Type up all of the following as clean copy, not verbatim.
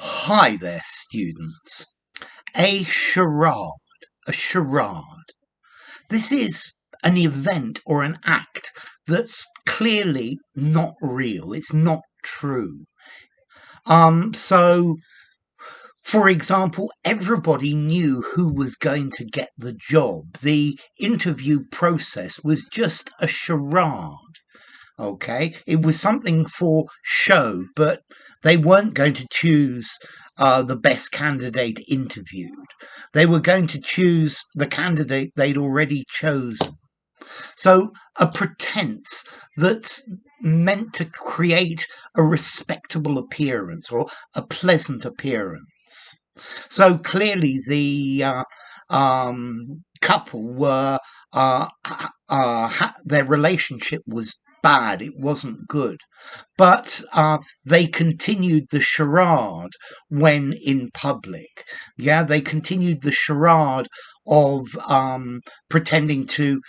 Hi there, students. A charade. A charade. This is an event or an act that's clearly not real. It's not true. So, for example, everybody knew who was going to get the job. The interview process was just a charade. Okay, it was something for show, but they weren't going to choose the best candidate interviewed. They were going to choose the candidate they'd already chosen. So, a pretense that's meant to create a respectable appearance or a pleasant appearance. So clearly, the couple were their relationship was bad. It wasn't good, but they continued the charade when in public. Yeah, they continued the charade of pretending to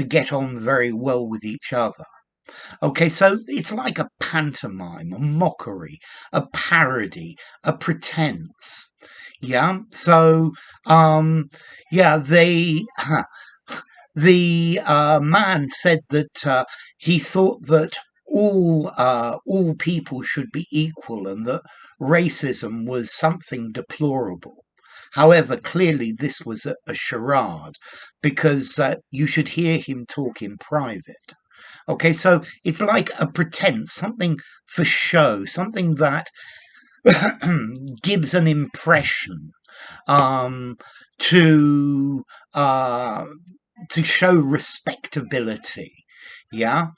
get on very well with each other. Okay, so it's like a pantomime, a mockery, a parody, a pretense. Yeah, so they the man said that he thought that all people should be equal and that racism was something deplorable. However, clearly this was a charade because you should hear him talk in private. Okay, so it's like a pretense, something for show, something that gives an impression um, to uh, to show respectability. Yeah.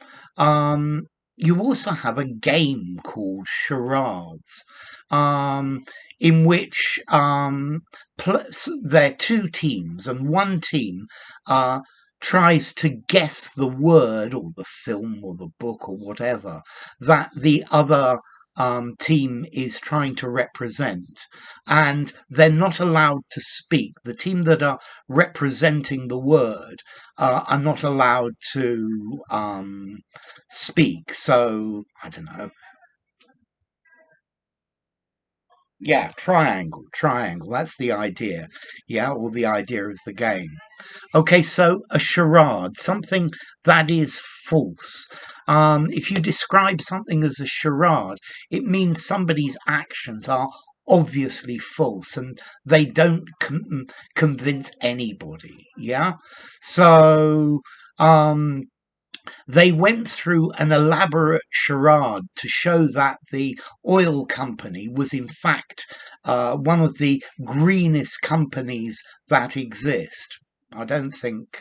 You also have a game called Charades, um, in which there are two teams, and one team tries to guess the word or the film or the book or whatever that the other team is trying to represent, and they're not allowed to speak. The team that are representing the word are not allowed to speak. So I don't know. Yeah, triangle. That's the idea. Yeah, or the idea of the game. Okay, so a charade, something that is false. If you describe something as a charade, it means somebody's actions are obviously false and they don't convince anybody. Yeah, so um, they went through an elaborate charade to show that the oil company was, in fact, one of the greenest companies that exist. I don't think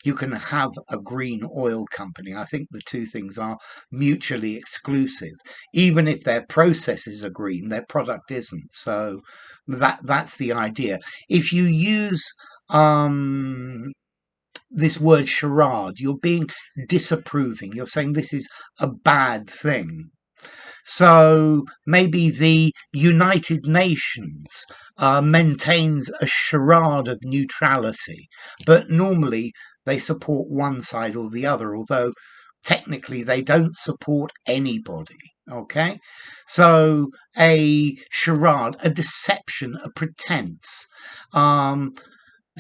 you can have a green oil company. I think the two things are mutually exclusive. Even if their processes are green, their product isn't. So that's the idea. If you use this word charade, you're being disapproving. You're saying this is a bad thing. So maybe the United Nations maintains a charade of neutrality, but normally they support one side or the other, although technically they don't support anybody. Okay, so a charade, a deception, a pretense. Um,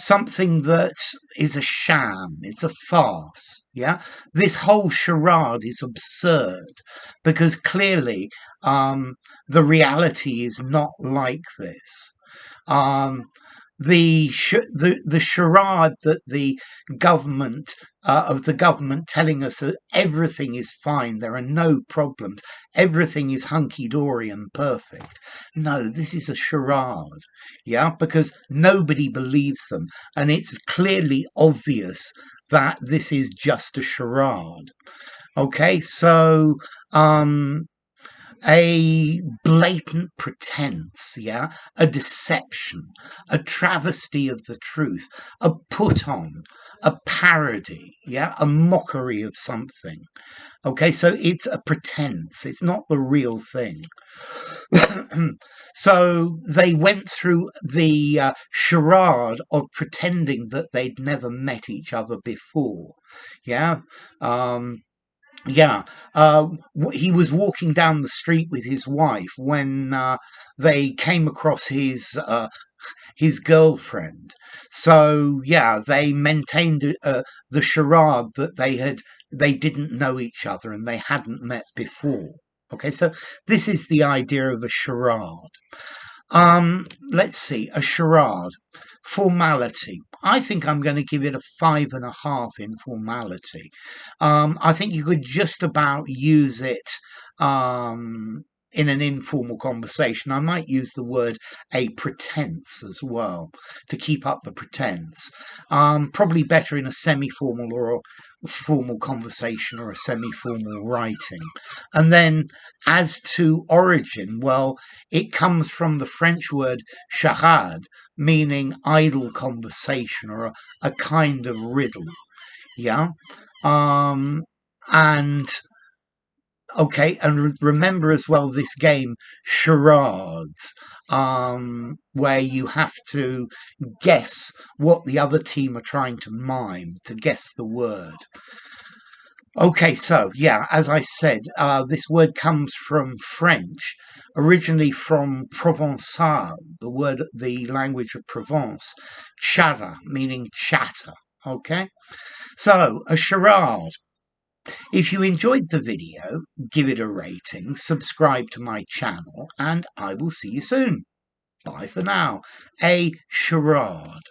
Something that is a sham, it's a farce. Yeah, this whole charade is absurd because clearly the reality is not like this. Um, the charade that the government of the government telling us that everything is fine, there are no problems, everything is hunky dory and perfect. No, this is a charade, yeah, because nobody believes them, and it's clearly obvious that this is just a charade. Okay, so um, a blatant pretense, yeah, a deception, a travesty of the truth, a put on, a parody, yeah, a mockery of something. Okay, so it's a pretense, it's not the real thing. So they went through the charade of pretending that they'd never met each other before, yeah. Yeah, he was walking down the street with his wife when they came across his girlfriend. So yeah, they maintained the charade that they didn't know each other and they hadn't met before. Okay, so this is the idea of a charade. Let's see, a charade. Formality. I think I'm going to give it a 5.5 in formality. I think you could just about use it in an informal conversation. I might use the word a pretense as well to keep up the pretense. Probably better in a semi formal or a formal conversation or a semi formal writing. And then as to origin, well, it comes from the French word charade, meaning idle conversation or a kind of riddle. Yeah. Um, and okay, and remember as well this game, charades, where you have to guess what the other team are trying to mime, to guess the word. Okay, so yeah, as I said, this word comes from French, originally from Provençal, the language of Provence, chara, meaning chatter. Okay, so a charade. If you enjoyed the video, give it a rating, subscribe to my channel, and I will see you soon. Bye for now. A charade.